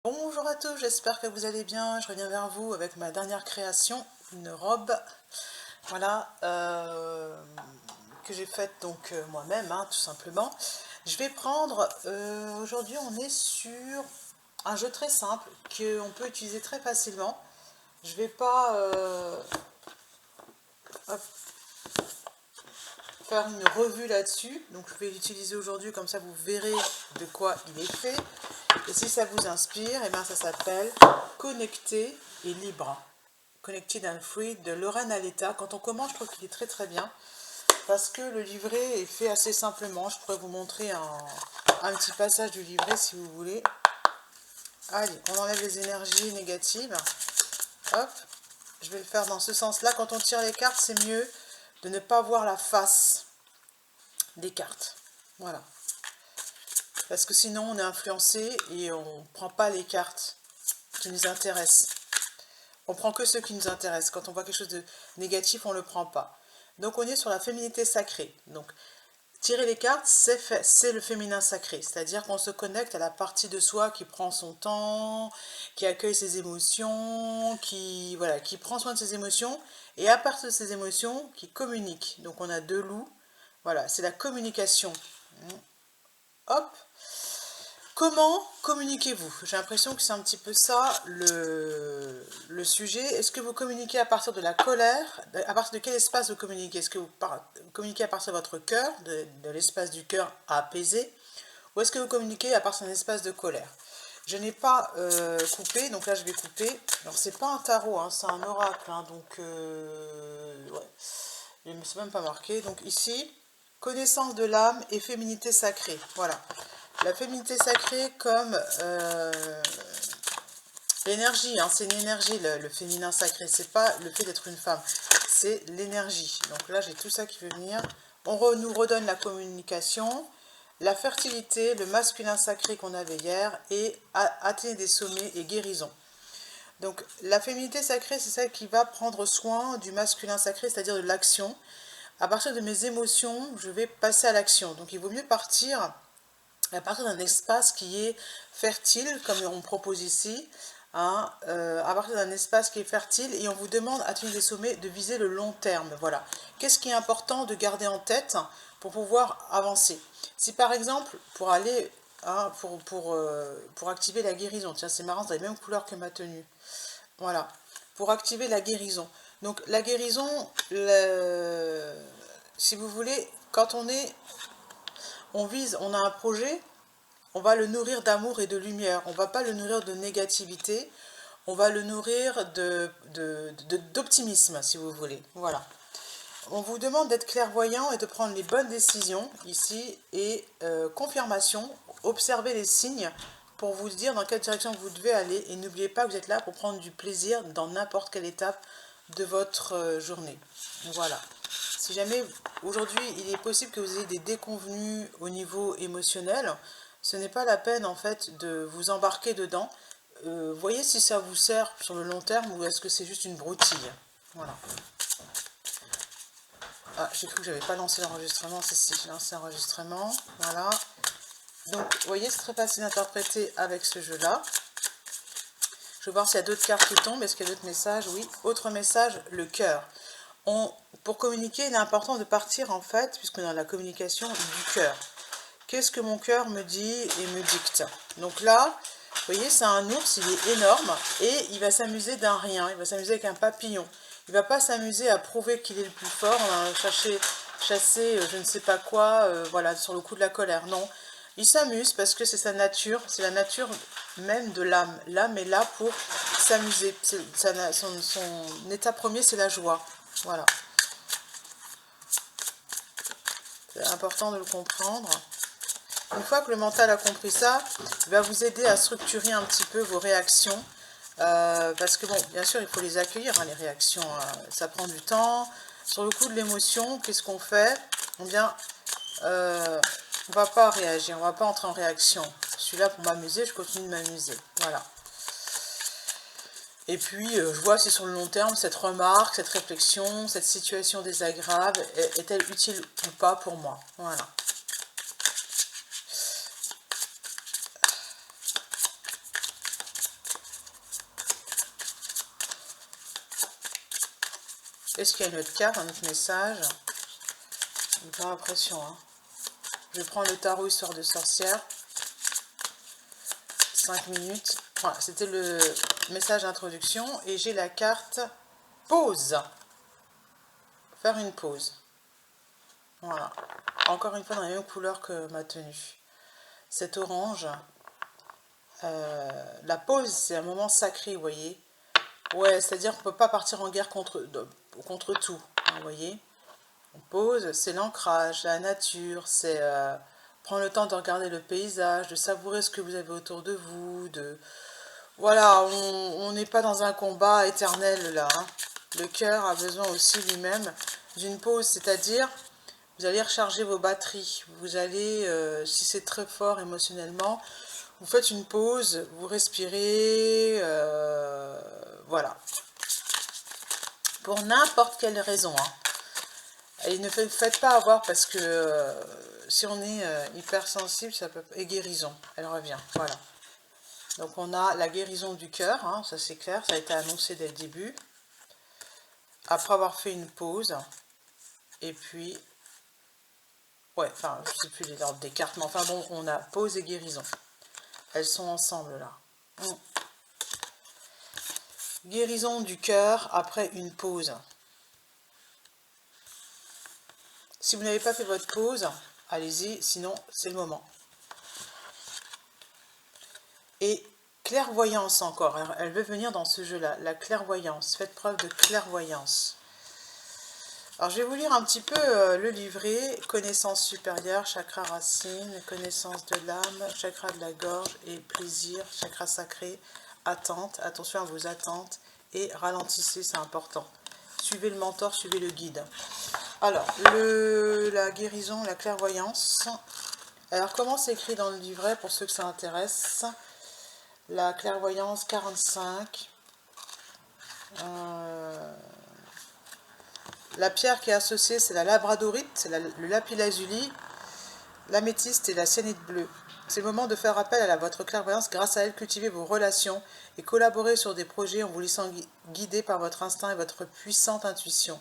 Bonjour à tous, j'espère que vous allez bien. Je reviens vers vous avec ma dernière création, une robe, voilà, que j'ai faite donc moi-même, tout simplement. Je vais prendre, aujourd'hui on est sur un jeu très simple qu'on peut utiliser très facilement. Je vais pas hop, faire une revue là-dessus, donc je vais l'utiliser aujourd'hui, comme ça vous verrez de quoi il est fait. Et si ça vous inspire, et bien ça s'appelle Connecté et libre. Connected and Free de Lorraine Aletta. Quand on commence, je trouve qu'il est très très bien parce que le livret est fait assez simplement. Je pourrais vous montrer un petit passage du livret si vous voulez. Allez, on enlève les énergies négatives. Hop, je vais le faire dans ce sens-là. Quand on tire les cartes, c'est mieux de ne pas voir la face des cartes. Voilà. Parce que sinon, on est influencé et on ne prend pas les cartes qui nous intéressent. On prend que ceux qui nous intéressent. Quand on voit quelque chose de négatif, on ne le prend pas. Donc on est sur la féminité sacrée. Donc tirer les cartes, c'est le féminin sacré. C'est-à-dire qu'on se connecte à la partie de soi qui prend son temps, qui accueille ses émotions, qui prend soin de ses émotions, et à partir de ses émotions, qui communique. Donc on a deux loups. Voilà, c'est la communication. Hop. Comment communiquez-vous? J'ai l'impression que c'est un petit peu ça le sujet. Est-ce que vous communiquez à partir de la colère? À partir de quel espace vous communiquez? Est-ce que vous communiquez à partir de votre cœur, de l'espace du cœur apaisé? Ou est-ce que vous communiquez à partir d'un espace de colère? Je n'ai pas coupé, donc là je vais couper. Alors c'est pas un tarot, c'est un oracle, donc ouais. Il ne me s'est même pas marqué. Donc ici, connaissance de l'âme et féminité sacrée. Voilà. La féminité sacrée comme l'énergie, c'est une énergie, le féminin sacré. C'est pas le fait d'être une femme, c'est l'énergie. Donc là, j'ai tout ça qui veut venir. Nous redonne la communication, la fertilité, le masculin sacré qu'on avait hier, et atteindre des sommets et guérison. Donc la féminité sacrée, c'est celle qui va prendre soin du masculin sacré, c'est-à-dire de l'action. À partir de mes émotions, je vais passer à l'action. Donc il vaut mieux partir à partir d'un espace qui est fertile, comme on propose ici, à partir d'un espace qui est fertile, et on vous demande, à Atelier des Sommets, de viser le long terme. Voilà. Qu'est-ce qui est important de garder en tête pour pouvoir avancer? Si par exemple, pour aller, pour activer la guérison, tiens c'est marrant, c'est la même couleur que ma tenue. Voilà, pour activer la guérison. Donc la guérison, si vous voulez, quand on a un projet, on va le nourrir d'amour et de lumière. On ne va pas le nourrir de négativité, on va le nourrir d'optimisme, si vous voulez. Voilà. On vous demande d'être clairvoyant et de prendre les bonnes décisions ici, et confirmation, observez les signes pour vous dire dans quelle direction vous devez aller, et n'oubliez pas que vous êtes là pour prendre du plaisir dans n'importe quelle étape de votre journée. Voilà. Si jamais aujourd'hui il est possible que vous ayez des déconvenus au niveau émotionnel, ce n'est pas la peine en fait de vous embarquer dedans. Voyez si ça vous sert sur le long terme ou est-ce que c'est juste une broutille. Voilà. Ah, j'ai cru que j'avais pas lancé l'enregistrement. Si, j'ai lancé l'enregistrement. Voilà. Donc, vous voyez, c'est très facile d'interpréter avec ce jeu-là. Je vais voir s'il y a d'autres cartes qui tombent. Est-ce qu'il y a d'autres messages? Oui. Autre message, le cœur. Pour communiquer, il est important de partir, en fait, puisqu'on est dans la communication, du cœur. Qu'est-ce que mon cœur me dit et me dicte? Donc là, vous voyez, c'est un ours, il est énorme, et il va s'amuser d'un rien. Il va s'amuser avec un papillon. Il ne va pas s'amuser à prouver qu'il est le plus fort, on va chasser je ne sais pas quoi, voilà, sur le coup de la colère. Non, il s'amuse parce que c'est sa nature, c'est la nature même de l'âme. L'âme est là pour s'amuser. Son état premier, c'est la joie. Voilà. C'est important de le comprendre. Une fois que le mental a compris ça, il va vous aider à structurer un petit peu vos réactions. Parce que bon, bien sûr, il faut les accueillir, les réactions, ça prend du temps. Sur le coup de l'émotion, qu'est-ce qu'on fait? Eh bien, on ne va pas réagir, on ne va pas entrer en réaction. Je suis là pour m'amuser, je continue de m'amuser. Voilà. Et puis, je vois si sur le long terme, cette remarque, cette réflexion, cette situation désagréable, est-elle utile ou pas pour moi? Voilà. Est-ce qu'il y a une autre carte, un autre message? Pas l'impression, hein. Je prends le tarot histoire de sorcière. 5 minutes. Voilà, c'était le message d'introduction. Et j'ai la carte pause. Faire une pause. Voilà. Encore une fois dans la même couleur que ma tenue. Cet orange. La pause, c'est un moment sacré, vous voyez. Ouais, c'est-à-dire qu'on ne peut pas partir en guerre contre tout. Hein, vous voyez. On pose, c'est l'ancrage, la nature, c'est prendre le temps de regarder le paysage, de savourer ce que vous avez autour de vous, voilà, on n'est pas dans un combat éternel là. Hein. Le cœur a besoin aussi lui-même d'une pause, c'est-à-dire vous allez recharger vos batteries. Vous allez, si c'est très fort émotionnellement, vous faites une pause, vous respirez, voilà. Pour n'importe quelle raison. Hein. Et ne faites pas avoir parce que si on est hypersensible, ça peut... Et guérison, elle revient, voilà. Donc on a la guérison du cœur, hein, ça c'est clair, ça a été annoncé dès le début. Après avoir fait une pause, et puis... Ouais, enfin, je ne sais plus les ordres des cartes, mais enfin bon, on a pause et guérison. Elles sont ensemble là. Guérison du cœur après une pause. Si vous n'avez pas fait votre pause, allez-y, sinon c'est le moment. Et clairvoyance encore, elle veut venir dans ce jeu-là, la clairvoyance. Faites preuve de clairvoyance. Alors je vais vous lire un petit peu le livret, connaissance supérieure, chakra racine, connaissance de l'âme, chakra de la gorge et plaisir, chakra sacré, attente, attention à vos attentes et ralentissez, c'est important. Suivez le mentor, suivez le guide. Alors, la guérison, la clairvoyance. Alors, comment c'est écrit dans le livret pour ceux que ça intéresse? La clairvoyance 45. La pierre qui est associée, c'est la labradorite, c'est le lapis-lazuli, l'améthyste et la cyanide bleue. C'est le moment de faire appel à votre clairvoyance. Grâce à elle, cultivez vos relations et collaborez sur des projets en vous laissant guider par votre instinct et votre puissante intuition.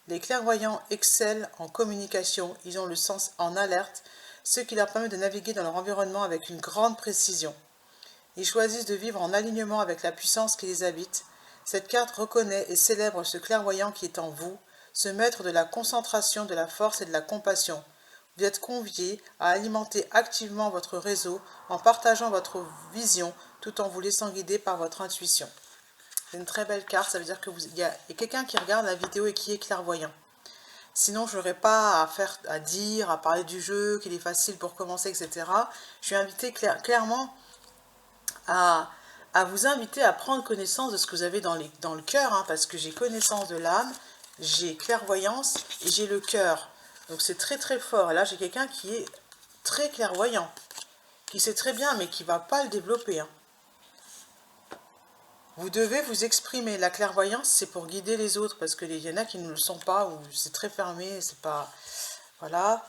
Les clairvoyants excellent en communication, ils ont le sens en alerte, ce qui leur permet de naviguer dans leur environnement avec une grande précision. Ils choisissent de vivre en alignement avec la puissance qui les habite. Cette carte reconnaît et célèbre ce clairvoyant qui est en vous, ce maître de la concentration, de la force et de la compassion. Vous êtes conviés à alimenter activement votre réseau en partageant votre vision tout en vous laissant guider par votre intuition. C'est une très belle carte, ça veut dire qu'il y a quelqu'un qui regarde la vidéo et qui est clairvoyant. Sinon, je n'aurais pas à dire, à parler du jeu, qu'il est facile pour commencer, etc. Je suis invitée clairement à vous inviter à prendre connaissance de ce que vous avez dans le cœur, hein, parce que j'ai connaissance de l'âme, j'ai clairvoyance et j'ai le cœur. Donc c'est très très fort. Et là, j'ai quelqu'un qui est très clairvoyant, qui sait très bien, mais qui ne va pas le développer. Hein. Vous devez vous exprimer. La clairvoyance, c'est pour guider les autres, parce qu'il y en a qui ne le sont pas, ou c'est très fermé, c'est pas... Voilà.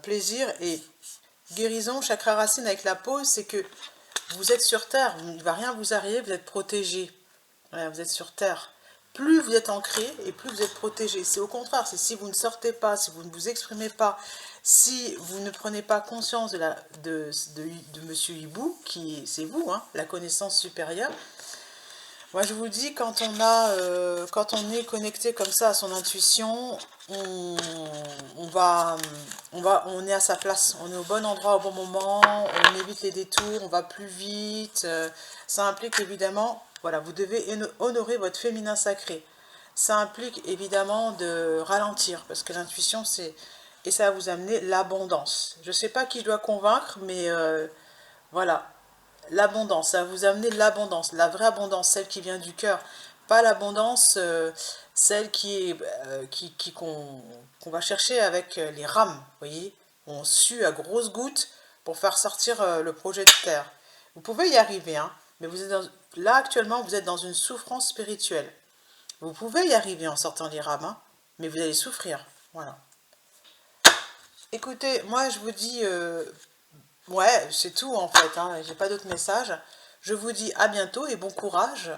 Plaisir et guérison, chakra racine avec la pause, c'est que vous êtes sur Terre, il ne va rien vous arriver, vous êtes protégé. Voilà, vous êtes sur Terre. Plus vous êtes ancré et plus vous êtes protégé. C'est au contraire, c'est si vous ne sortez pas, si vous ne vous exprimez pas, si vous ne prenez pas conscience de Monsieur Hibou, qui c'est vous, hein, la connaissance supérieure. Moi je vous dis, quand on est connecté comme ça à son intuition, on est à sa place, on est au bon endroit au bon moment, on évite les détours, on va plus vite. Ça implique évidemment, voilà, vous devez honorer votre féminin sacré. Ça implique évidemment de ralentir, parce que l'intuition, et ça va vous amener l'abondance. Je ne sais pas qui je dois convaincre, mais voilà. L'abondance, ça va vous amener l'abondance, la vraie abondance, celle qui vient du cœur. Pas l'abondance, celle qu'on va chercher avec les rames, vous voyez. On sue à grosses gouttes pour faire sortir le projet de terre. Vous pouvez y arriver, hein, mais là actuellement, vous êtes dans une souffrance spirituelle. Vous pouvez y arriver en sortant les rames, hein, mais vous allez souffrir, voilà. Écoutez, moi je vous dis... ouais, c'est tout en fait, hein, j'ai pas d'autres messages. Je vous dis à bientôt et bon courage